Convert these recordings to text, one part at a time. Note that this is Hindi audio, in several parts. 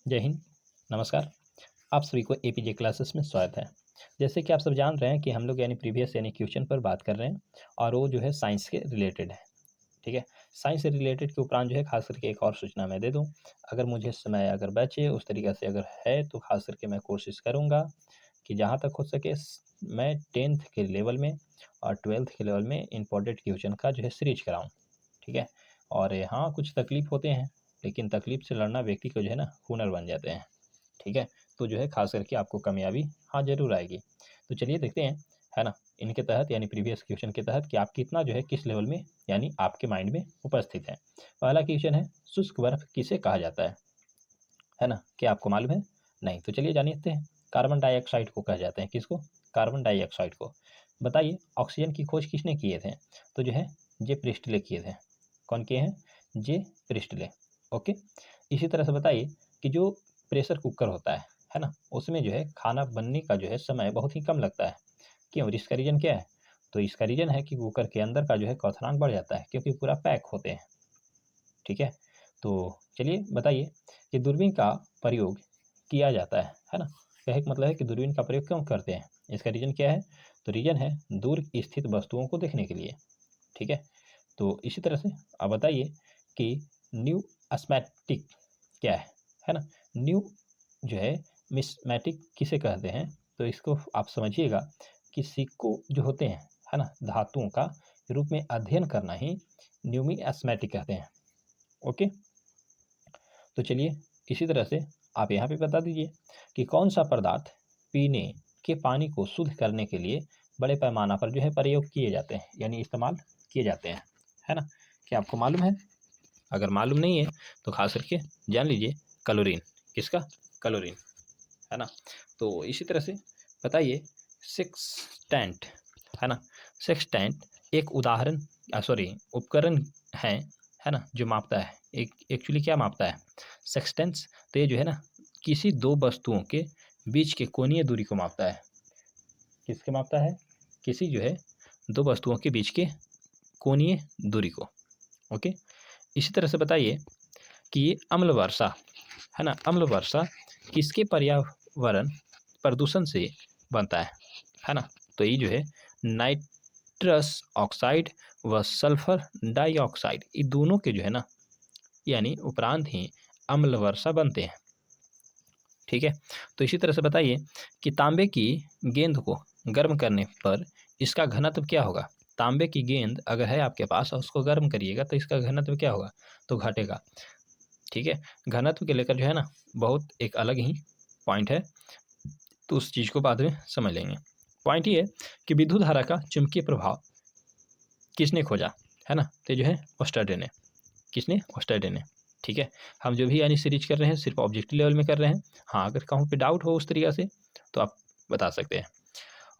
जय हिंद, नमस्कार। आप सभी को एपीजे क्लासेस में स्वागत है। जैसे कि आप सब जान रहे हैं कि हम लोग प्रीवियस क्वेश्चन पर बात कर रहे हैं और वो जो है साइंस के रिलेटेड है। ठीक है, साइंस से रिलेटेड के उपरांत जो है खास करके एक और सूचना मैं दे दूं, अगर मुझे समय अगर बचे उस तरीके से अगर है तो खास करके मैं कोशिश करूंगा कि जहां तक हो सके मैं 10th के लेवल में और 12th के लेवल में इम्पोर्टेंट क्वेश्चन का जो है सीरीज कराऊँ। ठीक है, और हाँ कुछ तकलीफ होते हैं, लेकिन तकलीफ से लड़ना व्यक्ति को जो है ना हुनर बन जाते हैं। ठीक है, तो जो है खास करके आपको कामयाबी हाँ ज़रूर आएगी। तो चलिए देखते हैं, है ना, इनके तहत प्रीवियस क्वेश्चन के तहत कि आप कितना जो है किस लेवल में आपके माइंड में उपस्थित है। पहला क्वेश्चन है, शुष्क बर्फ किसे कहा जाता है ना? क्या आपको मालूम है? नहीं, तो चलिए जानते हैं। कार्बन डाइऑक्साइड को कहा जाते हैं, किसको? कार्बन डाइऑक्साइड को। बताइए ऑक्सीजन की खोज किसने किए थे? तो जो है जे प्रिस्टले किए थे। कौन किए हैं? जे प्रिस्टले। ओके, इसी तरह से बताइए कि जो प्रेशर कुकर होता है ना, उसमें जो है खाना बनने का जो है समय बहुत ही कम लगता है। क्यों? और इसका रीजन क्या है? तो इसका रीजन है कि कुकर के अंदर का जो है क्वथनांक बढ़ जाता है, क्योंकि पूरा पैक होते हैं। ठीक है, तो चलिए बताइए कि दूरबीन का प्रयोग किया जाता है ना? कहने का मतलब है कि दूरबीन का प्रयोग क्यों करते हैं? इसका रीजन क्या है? तो रीजन है दूर स्थित वस्तुओं को देखने के लिए। ठीक है, तो इसी तरह से आप बताइए कि न्यू अस्मैटिक क्या है ना? न्यू जो है मिसमैटिक किसे कहते हैं? तो इसको आप समझिएगा कि सिक्कों जो होते हैं, है ना, धातुओं का रूप में अध्ययन करना ही न्यूमिस्मैटिक कहते हैं। ओके, तो चलिए इसी तरह से आप यहाँ पे बता दीजिए कि कौन सा पदार्थ पीने के पानी को शुद्ध करने के लिए बड़े पैमाना पर जो है प्रयोग किए जाते हैं, इस्तेमाल किए जाते हैं, है ना? क्या आपको मालूम है? अगर मालूम नहीं है तो खास करके जान लीजिए, क्लोरीन। किसका? क्लोरीन, है ना? तो इसी तरह से बताइए सेक्सटेंट, है ना? सेक्सटेंट एक उदाहरण सॉरी उपकरण है ना, जो मापता है, एक एक्चुअली क्या मापता है? सेक्सटेंस। तो ये जो है ना किसी दो वस्तुओं के बीच के कोणीय दूरी को मापता है। किसके मापता है? किसी जो है दो वस्तुओं के बीच के कोणीय दूरी को। ओके, इसी तरह से बताइए कि ये अम्ल वर्षा, है ना, अम्ल वर्षा किसके पर्यावरण प्रदूषण से बनता है ना? तो ये जो है नाइट्रस ऑक्साइड व सल्फर डाइऑक्साइड, ये दोनों के जो है ना उपरांत ही अम्ल वर्षा बनते हैं। ठीक है, तो इसी तरह से बताइए कि तांबे की गेंद को गर्म करने पर इसका घनत्व क्या होगा? तांबे की गेंद अगर है आपके पास और उसको गर्म करिएगा तो इसका घनत्व क्या होगा? तो घटेगा। ठीक है, घनत्व के लेकर जो है ना बहुत एक अलग ही पॉइंट है, तो उस चीज़ को बाद में समझ लेंगे। पॉइंट ये है कि विद्युत धारा का चुंबकीय प्रभाव किसने खोजा, है ना? तो जो है ऑस्टरडे ने। किसने? ऑस्टरडे ने। ठीक है, हम जो भी सीरीज कर रहे हैं सिर्फ ऑब्जेक्टिव लेवल में कर रहे हैं। हाँ, अगर कहूँ पे डाउट हो उस तरीक़ा से तो आप बता सकते हैं,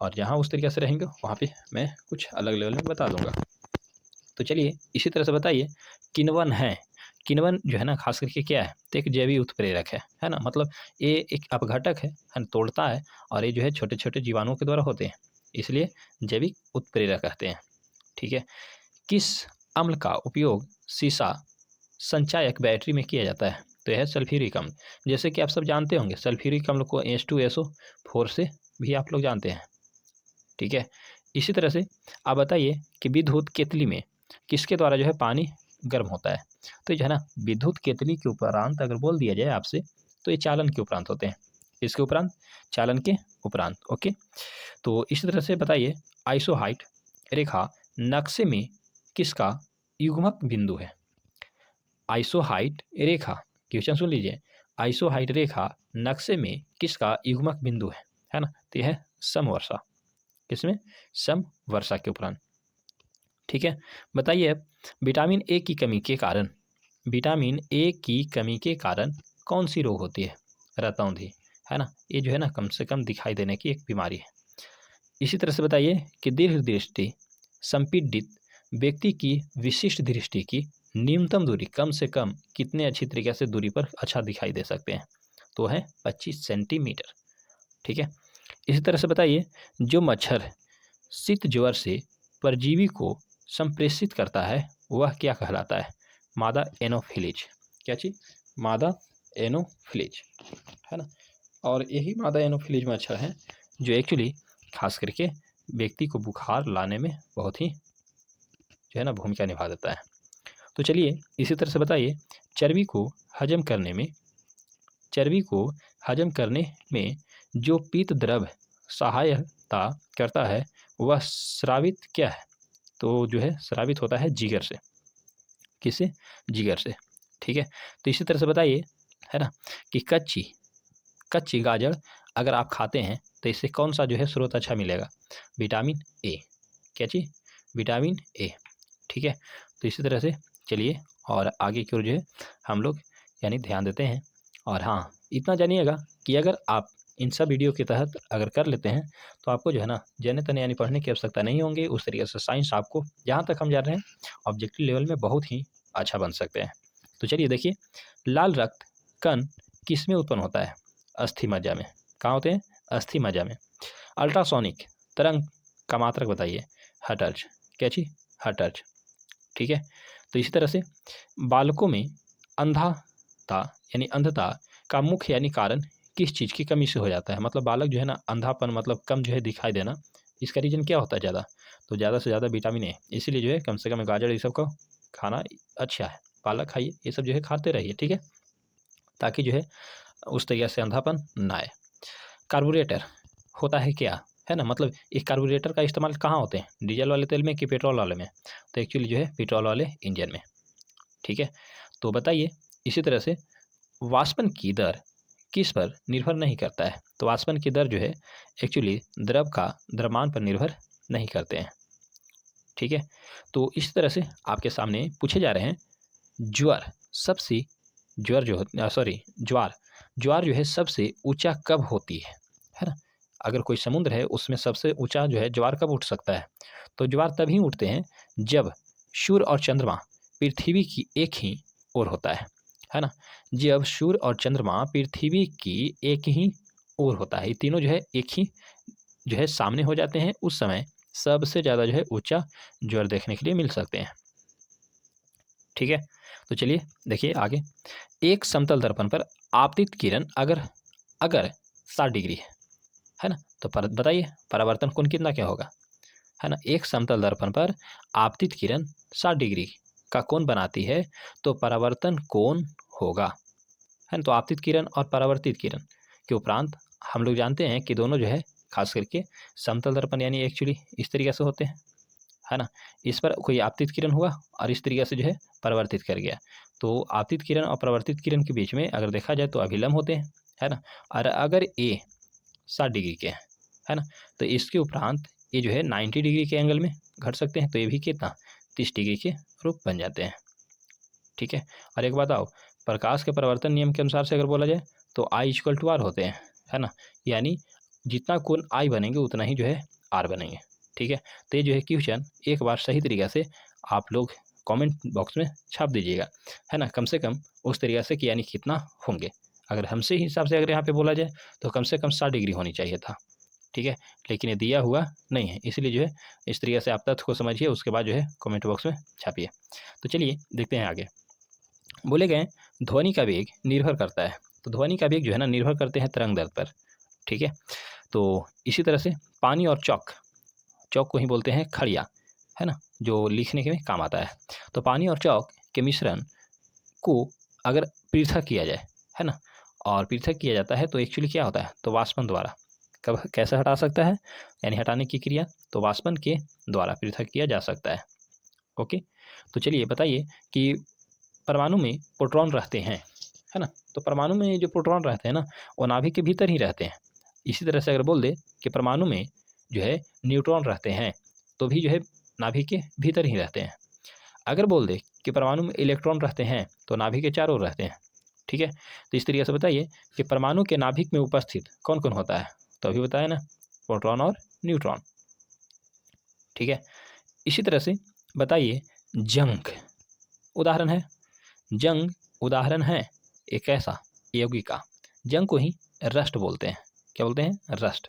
और जहाँ उस तरीक़े से रहेंगे वहाँ पे मैं कुछ अलग लेवल में बता दूंगा। तो चलिए इसी तरह से बताइए किण्वन है। किण्वन जो है ना खास करके क्या है? तो एक जैविक उत्प्रेरक है ना, मतलब ये एक अपघटक है ना, तोड़ता है, और ये जो है छोटे छोटे जीवाणुओं के द्वारा होते हैं, इसलिए जैविक उत्प्रेरक कहते हैं। ठीक है, किस अम्ल का उपयोग सीसा संचायक बैटरी में किया जाता है? तो यह है सल्फ्यूरिक अम्ल। जैसे कि आप सब जानते होंगे सल्फ्यूरिक अम्ल को H2SO4 से भी आप लोग जानते हैं। ठीक है, इसी तरह से आप बताइए कि विद्युत केतली में किसके द्वारा जो है पानी गर्म होता है? तो जो है ना विद्युत केतली के उपरांत अगर बोल दिया जाए आपसे तो ये चालन के उपरांत होते हैं। इसके उपरांत? चालन के उपरांत। ओके, तो इसी तरह से बताइए आइसोहाइट रेखा नक्शे में किसका युग्मक बिंदु है? आइसोहाइट रेखा, क्वेश्चन सुन लीजिए, आइसोहाइट रेखा नक्शे में किसका युग्मक बिंदु है ना? तो यह है समवर्षा। किसमें? समवर्षा के उपरांत। ठीक है, बताइए विटामिन ए की कमी के कारण, विटामिन ए की कमी के कारण कौन सी रोग होती है? रतौंधी, है ना, ये जो है ना कम से कम दिखाई देने की एक बीमारी है। इसी तरह से बताइए कि दीर्घ दृष्टि संपीड़ित व्यक्ति की विशिष्ट दृष्टि की न्यूनतम दूरी कम से कम कितने अच्छी तरीके से दूरी पर अच्छा दिखाई दे सकते हैं? तो है 25 सेंटीमीटर। ठीक है, इसी तरह से बताइए जो मच्छर शीत ज्वर से परजीवी को संप्रेषित करता है वह क्या कहलाता है? मादा एनोफिलीज। क्या चीज? मादा एनोफिलीज। है ना। और यही मादा एनोफिलीज में अच्छा है, जो एक्चुअली खास करके व्यक्ति को बुखार लाने में बहुत ही जो है ना भूमिका निभा देता है। तो चलिए इसी तरह से बताइए, चर्बी को हजम करने में चर्बी को हजम करने में जो पीत द्रव सहायता करता है वह स्रावित क्या है? तो जो है स्रावित होता है जिगर से। किससे? जिगर से। ठीक है। तो इसी तरह से बताइए, है ना, कि कच्ची गाजर अगर आप खाते हैं तो इससे कौन सा जो है स्रोत अच्छा मिलेगा? Vitamin A. क्या चीज़? Vitamin A. ठीक है। तो इसी तरह से चलिए और आगे की ओर जो है हम लोग यानी ध्यान देते हैं। और हाँ, इतना जानिएगा कि अगर आप इन सब वीडियो के तहत अगर कर लेते हैं तो आपको जो है ना जने तने यानी पढ़ने की आवश्यकता नहीं होंगी। उस तरीके से साइंस आपको जहाँ तक हम जान रहे हैं ऑब्जेक्टिव लेवल में बहुत ही अच्छा बन सकते हैं। तो चलिए देखिए, लाल रक्त कण किस में उत्पन्न होता है? अस्थि मज्जा में। कहाँ होते हैं? अस्थि मज्जा में। अल्ट्रासोनिक तरंग का मात्रक बताइए? हर्ट्ज। क्या चीज? हर्ट्ज। ठीक है। तो इसी तरह से बालकों में अंधाता यानी अंधता का मुख्य यानी कारण किस चीज़ की कमी से हो जाता है? मतलब बालक जो है ना अंधापन मतलब कम जो है दिखाई देना, इसका रीजन क्या होता है ज़्यादा? तो ज़्यादा से ज़्यादा विटामिन ए। इसीलिए जो है कम से कम गाजर ये सब का खाना अच्छा है। पालक खाइए, ये सब जो है खाते रहिए। ठीक है, ताकि जो है उस तरीके से अंधापन ना आए। कार्बोरेटर होता है क्या? है ना, मतलब एक कार्बोरेटर का इस्तेमाल कहाँ होते हैं? डीजल वाले तेल में कि पेट्रोल वाले में? तो एक्चुअली जो है पेट्रोल वाले इंजन में। ठीक है। तो बताइए इसी तरह से वाष्पन की दर किस पर निर्भर नहीं करता है? तो वाष्पन की दर जो है एक्चुअली द्रव का द्रव्यमान पर निर्भर नहीं करते हैं। ठीक है। तो इस तरह से आपके सामने पूछे जा रहे हैं ज्वार सबसे ज्वार जो सॉरी ज्वार ज्वार जो है सबसे ऊंचा कब होती है ना। अगर कोई समुद्र है उसमें सबसे ऊंचा जो है ज्वार कब उठ सकता है? तो ज्वार तभी उठते हैं जब सूर्य और चंद्रमा पृथ्वी की एक ही ओर होता है ना। जब सूर्य और चंद्रमा पृथ्वी की एक ही ओर होता है, ये तीनों जो है एक ही जो है सामने हो जाते हैं, उस समय सबसे ज़्यादा जो है ऊंचा ज्वार देखने के लिए मिल सकते हैं। ठीक है। तो चलिए देखिए आगे, एक समतल दर्पण पर आपतित किरण अगर अगर 60 डिग्री है ना, तो बताइए परावर्तन कोण कितना क्या होगा? है ना, एक समतल दर्पण पर आपतित किरण 60 डिग्री का कोण बनाती है तो परावर्तन कोण होगा, है ना। तो आपतित किरण और परावर्तित किरण के उपरांत हम लोग जानते हैं कि दोनों जो है खास करके समतल दर्पण यानी एक्चुअली इस तरीके से होते हैं, है ना। इस पर कोई आपतित किरण हुआ और इस तरीके से जो है परावर्तित कर गया। तो आपतित किरण और परावर्तित किरण के बीच में अगर देखा जाए तो अभिलंब होते हैं, है ना। और अगर ए 60 डिग्री के है ना, तो इसके उपरांत ये जो है 90 डिग्री के एंगल में घट सकते हैं, तो ये भी कितना 30 डिग्री के रूप बन जाते हैं। ठीक है। और एक बात आओ, प्रकाश के परावर्तन नियम के अनुसार से अगर बोला जाए तो आई इक्वल टू आर होते हैं, है ना। यानी जितना कोण आई बनेंगे उतना ही जो है आर बनेंगे। ठीक है। तो ये जो है क्वेश्चन एक बार सही तरीक़े से आप लोग कमेंट बॉक्स में छाप दीजिएगा, है ना, कम से कम उस तरीक़े से कि यानी कितना होंगे। अगर हमसे हिसाब से अगर यहाँ पे बोला जाए तो कम से कम 60 डिग्री होनी चाहिए था। ठीक है, लेकिन ये दिया हुआ नहीं है, इसलिए जो है इस तरीके से आप तथ्य को समझिए, उसके बाद जो है कमेंट बॉक्स में छापिए। तो चलिए देखते हैं आगे। बोले गए ध्वनि का वेग निर्भर करता है, तो ध्वनि का वेग जो है ना निर्भर करते हैं तरंग दर पर। ठीक है। तो इसी तरह से पानी और चौक को ही बोलते हैं खड़िया, है ना, जो लिखने के में काम आता है। तो पानी और चौक के मिश्रण को अगर पृथक किया जाए, है ना, और पृथक किया जाता है तो एक्चुअली क्या होता है? तो वाष्पन द्वारा। कब कैसे हटा सकता है? यानी हटाने की क्रिया तो वाष्पन के द्वारा पृथक किया जा सकता है। ओके। तो चलिए बताइए कि परमाणु में प्रोटॉन रहते हैं, है ना। तो परमाणु में जो प्रोटॉन रहते हैं ना वो नाभिक के भीतर ही रहते हैं। इसी तरह से अगर बोल दे कि परमाणु में जो है न्यूट्रॉन रहते हैं तो भी जो है नाभिक के भीतर ही रहते हैं। अगर बोल दे कि परमाणु में इलेक्ट्रॉन रहते हैं तो नाभिक के चारों ओर रहते हैं। ठीक है। तो इस तरीके से बताइए कि परमाणु के नाभिक में उपस्थित कौन कौन होता है? तो अभी बताया ना, प्रोटॉन और न्यूट्रॉन। ठीक है। इसी तरह से बताइए जंग उदाहरण है, जंग उदाहरण है एक ऐसा यौगिका, जंग को ही रस्ट बोलते हैं। क्या बोलते हैं? रस्ट।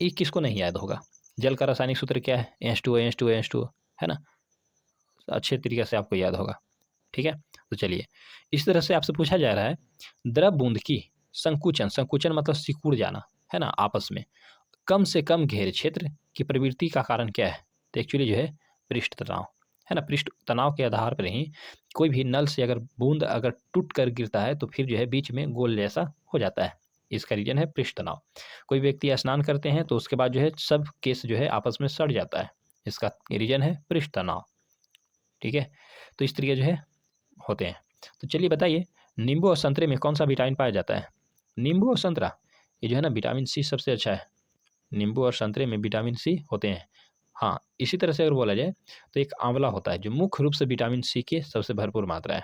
ये किसको नहीं याद होगा? जल का रासायनिक सूत्र क्या है? H2O, है ना, अच्छे तरीके से आपको याद होगा। ठीक है। तो चलिए इस तरह से आपसे पूछा जा रहा है द्रव बूंद की संकुचन, संकुचन मतलब सिकुड़ जाना, है ना, आपस में। कम से कम घेर क्षेत्र की प्रवृत्ति का कारण क्या है? तो एक्चुअली जो है पृष्ठ तनाव, है ना। पृष्ठ तनाव के आधार पर ही कोई भी नल से अगर बूंद अगर टूट कर गिरता है तो फिर जो है बीच में गोल जैसा हो जाता है। इसका रीजन है पृष्ठ तनाव। कोई व्यक्ति स्नान करते हैं तो उसके बाद जो है सब केस जो है आपस में सड़ जाता है, इसका रीजन है पृष्ठ तनाव। ठीक है, तो इस तरीके जो है होते हैं। तो चलिए बताइए, नींबू और संतरे में कौन सा विटामिन पाया जाता है? नींबू और संतरा, ये जो है ना विटामिन सी सबसे अच्छा है। नींबू और संतरे में विटामिन सी होते हैं। हाँ, इसी तरह से अगर बोला जाए तो एक आंवला होता है जो मुख्य रूप से विटामिन सी की सबसे भरपूर मात्रा है।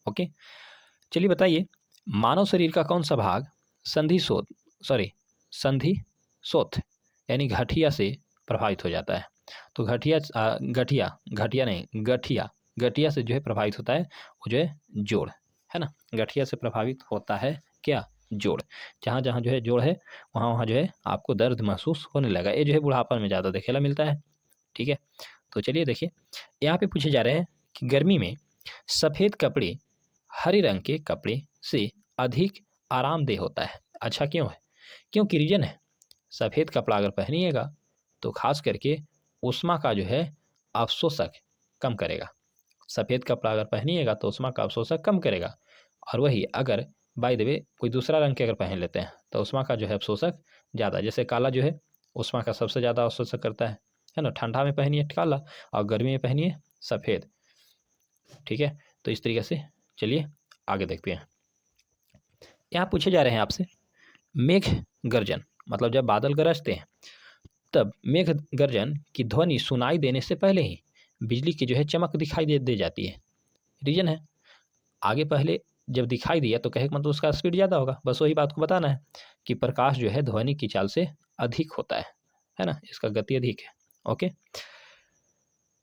ओके, चलिए बताइए, मानव शरीर का कौन सा भाग संधि शोथ यानी गठिया से प्रभावित हो जाता है? तो गठिया से जो है प्रभावित होता है वो जो है जोड़, है ना। गठिया से प्रभावित होता है क्या? जोड़। जहाँ जहाँ जो है जोड़ है वहाँ वहाँ जो है आपको दर्द महसूस होने लगा। ये जो है बुढ़ापा में ज़्यादा देखेला मिलता है। ठीक है, तो चलिए देखिए, यहाँ पे पूछे जा रहे हैं कि गर्मी में सफ़ेद कपड़े हरे रंग के कपड़े से अधिक आरामदेह होता है। अच्छा क्यों है? क्योंकि रीजन है, सफ़ेद कपड़ा अगर पहनिएगा तो खास करके उष्मा का जो है अवशोषक कम करेगा। सफ़ेद कपड़ा अगर पहनिएगा तो उष्मा का अवशोषक कम करेगा। और वही अगर बाय द वे कोई दूसरा रंग के अगर पहन लेते हैं तो उष्मा का जो है अवशोषक ज़्यादा, जैसे काला जो है उष्मा का सबसे ज़्यादा अवशोषक करता है ना। ठंडा में पहनिए काला और गर्मी में पहनिए सफ़ेद। ठीक है, तो इस तरीके से चलिए आगे देखते हैं। यहाँ पूछे जा रहे हैं आपसे, मेघ गर्जन मतलब जब बादल गरजते हैं तब मेघ गर्जन की ध्वनि सुनाई देने से पहले ही बिजली की जो है चमक दिखाई दे जाती है। रीजन है, आगे पहले जब दिखाई दिया तो कहे मतलब उसका स्पीड ज़्यादा होगा। बस वही बात को बताना है कि प्रकाश जो है ध्वनि की चाल से अधिक होता है ना, इसका गति अधिक है। ओके,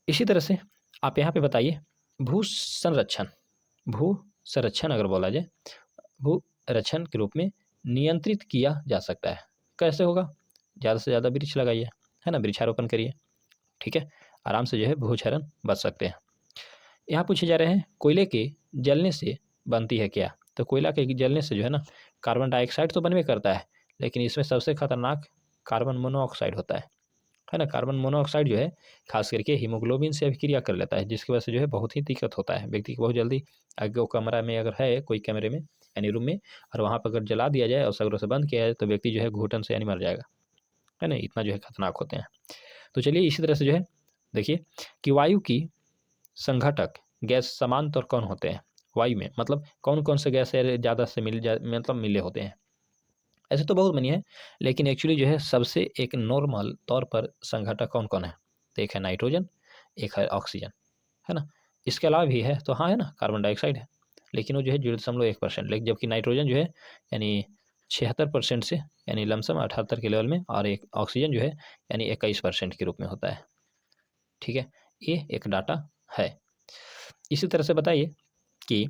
इसी तरह से आप यहाँ पे बताइए, भू संरक्षण अगर बोला जाए भू रक्षण के रूप में नियंत्रित किया जा सकता है। कैसे होगा? ज़्यादा से ज़्यादा वृक्ष लगाइए, है ना, वृक्षारोपण करिए। ठीक है, आराम से जो है भूक्षरण बच सकते हैं। यहाँ पूछे जा रहे हैं, कोयले के जलने से बनती है क्या? तो कोयला के जलने से जो है ना कार्बन डाइऑक्साइड तो बनवे करता है, लेकिन इसमें सबसे खतरनाक कार्बन मोनोऑक्साइड होता है ना। कार्बन मोनोऑक्साइड जो है खास करके हीमोग्लोबिन से अभिक्रिया कर लेता है, जिसकी वजह से जो है बहुत ही दिक्कत होता है व्यक्ति को बहुत जल्दी। अगर वो कमरा में अगर है कोई कैमरे में यानी रूम में और वहाँ पर अगर जला दिया जाए और सगरों से बंद किया जाए तो व्यक्ति जो है घुटन से यानी मर जाएगा, है ना। इतना जो है खतरनाक होते हैं। तो चलिए इसी तरह से जो है देखिए कि वायु की संघटक गैस समान तौर कौन होते हैं? वायु में मतलब कौन कौन से गैस ज़्यादा से मतलब मिले होते हैं? ऐसे तो बहुत बनी है, लेकिन एक्चुअली जो है सबसे एक नॉर्मल तौर पर संघटक कौन कौन है? तो एक है नाइट्रोजन, एक है ऑक्सीजन, है ना। इसके अलावा भी है तो हाँ है ना, कार्बन डाइऑक्साइड है, लेकिन वो जो है 0.1%, लेकिन जबकि नाइट्रोजन जो है यानी 76% से यानी लमसम 78 के लेवल में, और एक ऑक्सीजन जो है यानी 21% के रूप में होता है। ठीक है, ये एक डाटा है। इसी तरह से बताइए कि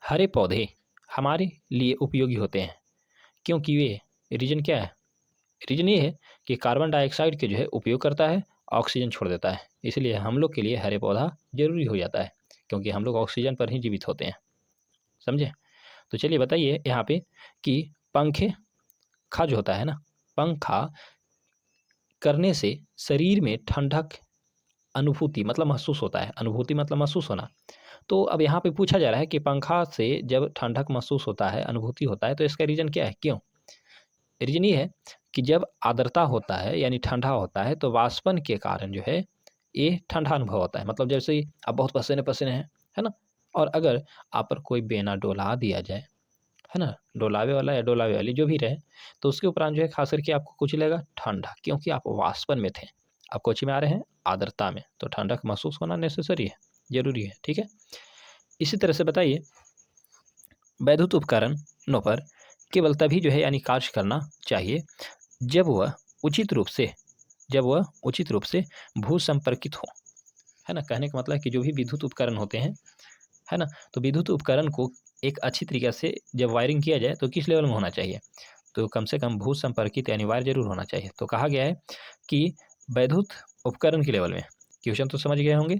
हरे पौधे हमारे लिए उपयोगी होते हैं क्योंकि वे, रीजन क्या है? रीजन ये है कि कार्बन डाइऑक्साइड के जो है उपयोग करता है, ऑक्सीजन छोड़ देता है। इसलिए हम लोग के लिए हरे पौधा जरूरी हो जाता है, क्योंकि हम लोग ऑक्सीजन पर ही जीवित होते हैं। समझे? तो चलिए बताइए यहाँ पे कि पंखे खा जो होता है ना, पंखा करने से शरीर में ठंडक अनुभूति मतलब महसूस होता है। अनुभूति मतलब महसूस होना। तो अब यहाँ पे पूछा जा रहा है कि पंखा से जब ठंडक महसूस होता है, अनुभूति होता है, तो इसका रीजन क्या है? क्यों? रीजन ये है कि जब आर्द्रता होता है यानी ठंडा होता है तो वाष्पन के कारण जो है ये ठंडा अनुभव होता है। मतलब जैसे ही आप बहुत पसीने पसीने हैं, है ना, और अगर आप पर कोई बेना डोला दिया जाए, है ना, डोलावे वाला या डोलावे वाली जो भी रहे, तो उसके उपरांत जो है खास करके आपको कुछ लगेगा ठंडा, क्योंकि आप वाष्पन में थे। आप कोची में आ रहे हैं आर्द्रता में, तो ठंडक महसूस होना नेसेसरी है, जरूरी है। ठीक है, इसी तरह से बताइए, वैद्युत उपकरणों पर केवल तभी जो है यानी कार्य करना चाहिए जब वह उचित रूप से भू संपर्कित हो, है ना। कहने का मतलब है कि जो भी विद्युत उपकरण होते हैं, है ना, तो विद्युत उपकरण को एक अच्छी तरीके से जब वायरिंग किया जाए तो किस लेवल में होना चाहिए? तो कम से कम भू संपर्कित यानी वायर जरूर होना चाहिए। तो कहा गया है कि वैद्युत उपकरण के लेवल में, क्वेश्चन तो समझ गए होंगे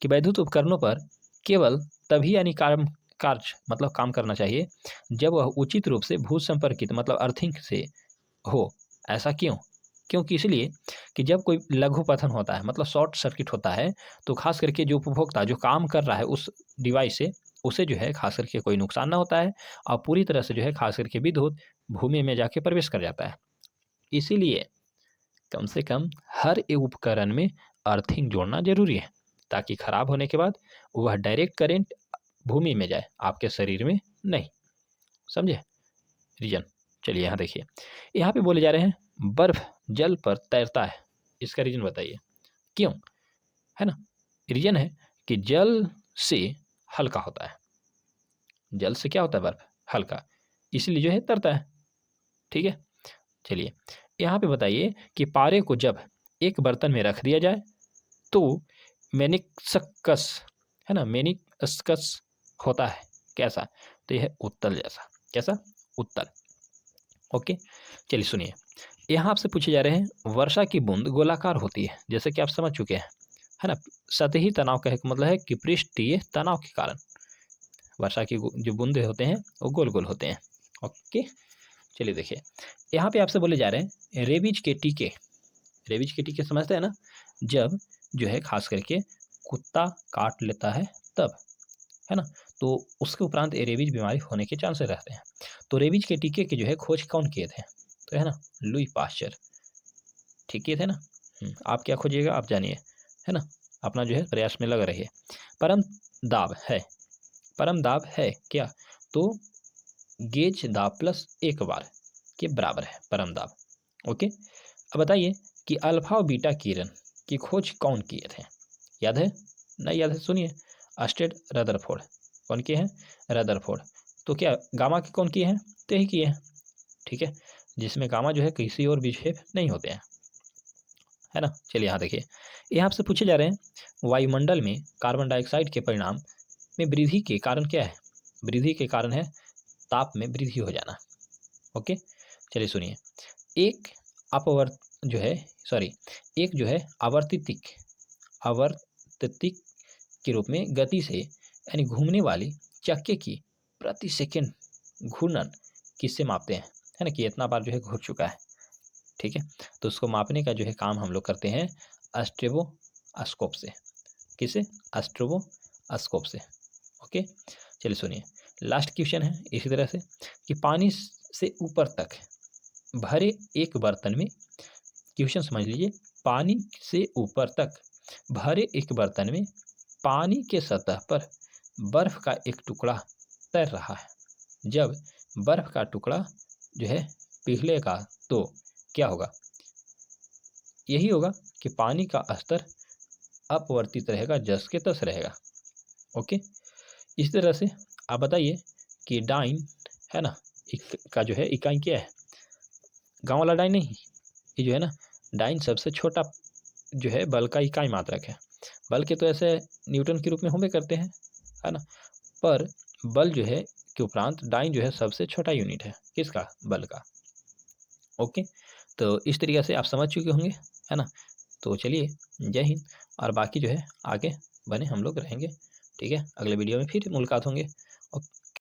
कि वैद्युत उपकरणों पर केवल तभी यानी काम कार्य मतलब काम करना चाहिए जब वह उचित रूप से भू संपर्कित मतलब अर्थिंग से हो। ऐसा क्यों? क्योंकि इसलिए कि जब कोई लघु पतन होता है मतलब शॉर्ट सर्किट होता है, तो खास करके जो उपभोक्ता जो काम कर रहा है उस डिवाइस से, उसे जो है खास करके कोई नुकसान ना होता है और पूरी तरह से जो है खास करके विद्युत भूमि में जाके प्रवेश कर जाता है। इसीलिए कम से कम हर एक उपकरण में अर्थिंग जोड़ना जरूरी है, ताकि खराब होने के बाद वह डायरेक्ट करंट भूमि में जाए, आपके शरीर में नहीं। समझे रीजन? चलिए यहाँ देखिए, यहाँ पे बोले जा रहे हैं बर्फ जल पर तैरता है, इसका रीजन बताइए क्यों? है ना, रीजन है कि जल से हल्का होता है। जल से क्या होता है? बर्फ हल्का, इसलिए जो है तरता है। ठीक है, चलिए यहाँ पे बताइए कि पारे को जब एक बर्तन में रख दिया जाए तो मेनिस्कस, है ना, मेनिस्कस होता है कैसा? तो यह उत्तल जैसा। कैसा? उत्तल। ओके, चलिए सुनिए, यहाँ आपसे पूछे जा रहे हैं वर्षा की बूंद गोलाकार होती है, जैसे कि आप समझ चुके हैं, है ना। सतही तनाव का मतलब है कि पृष्ठीय तनाव के कारण वर्षा की जो बूंदे होते हैं वो गोल गोल होते हैं। ओके, चलिए देखिए, यहाँ पे आपसे बोले जा रहे हैं रेबीज के टीके। रेबीज के टीके समझते हैं ना, जब जो है खास करके कुत्ता काट लेता है तब, है ना, तो उसके उपरांत रेबीज बीमारी होने के चांसेस रहते हैं। तो रेबीज के टीके की जो है खोज कौन किए थे? तो है ना, लुई पाश्चर, ठीक किए थे ना। आप क्या खोजिएगा आप जानिए, है ना, अपना जो है प्रयास में लग रहिए। परम दाब है, परम दाब है क्या? तो गेज दाब प्लस एक बार के बराबर है परम दाब। ओके, अब बताइए कि अल्फा और बीटा किरण की खोज कौन किए थे? याद है? नहीं याद है? सुनिए, अस्टेड रदरफोर्ड। कौन किए हैं? रदरफोर्ड। तो क्या गामा के कौन किए हैं? तो यही किए हैं। ठीक है, जिसमें गामा जो है किसी और विक्षेप नहीं होते हैं, है ना। चलिए यहाँ देखिए, यहाँ आपसे पूछे जा रहे हैं वायुमंडल में कार्बन डाइऑक्साइड के परिणाम में वृद्धि के कारण क्या है? वृद्धि के कारण है ताप में वृद्धि हो जाना। ओके, चलिए सुनिए, एक अपवर्त जो है सॉरी एक जो है आवर्तिक के रूप में गति से यानी घूमने वाली चक्के की प्रति सेकंड घूर्णन किससे मापते हैं? है ना, कि इतना बार जो है घूर चुका है। ठीक है, तो उसको मापने का जो है काम हम लोग करते हैं एस्ट्रोबोस्कोप से। किसे? एस्ट्रोबोस्कोप से। ओके, चलिए सुनिए, लास्ट क्वेश्चन है इसी तरह से कि पानी से ऊपर तक भरे एक बर्तन में, क्वेश्चन समझ लीजिए, पानी से ऊपर तक भरे एक बर्तन में पानी के सतह पर बर्फ का एक टुकड़ा तैर रहा है। जब बर्फ का टुकड़ा जो है पिघलेगा तो क्या होगा? यही होगा कि पानी का स्तर अपवर्तित रहेगा, जस के तस रहेगा। ओके, इस तरह से आप बताइए कि डाइन, है ना, का जो है इकाई क्या है? गांव वाला डाइन नहीं, ये जो है ना डाइन सबसे छोटा जो है बल का इकाई मात्रक है। बल के तो ऐसे न्यूटन के रूप में होंगे करते हैं, है ना, पर बल जो है के उपरांत डाइन जो है सबसे छोटा यूनिट है। किसका? बल का। ओके, तो इस तरीके से आप समझ चुके होंगे, है ना। तो चलिए, जय हिंद, और बाकी जो है आगे बने हम लोग रहेंगे। ठीक है, अगले वीडियो में फिर मुलाकात होंगे।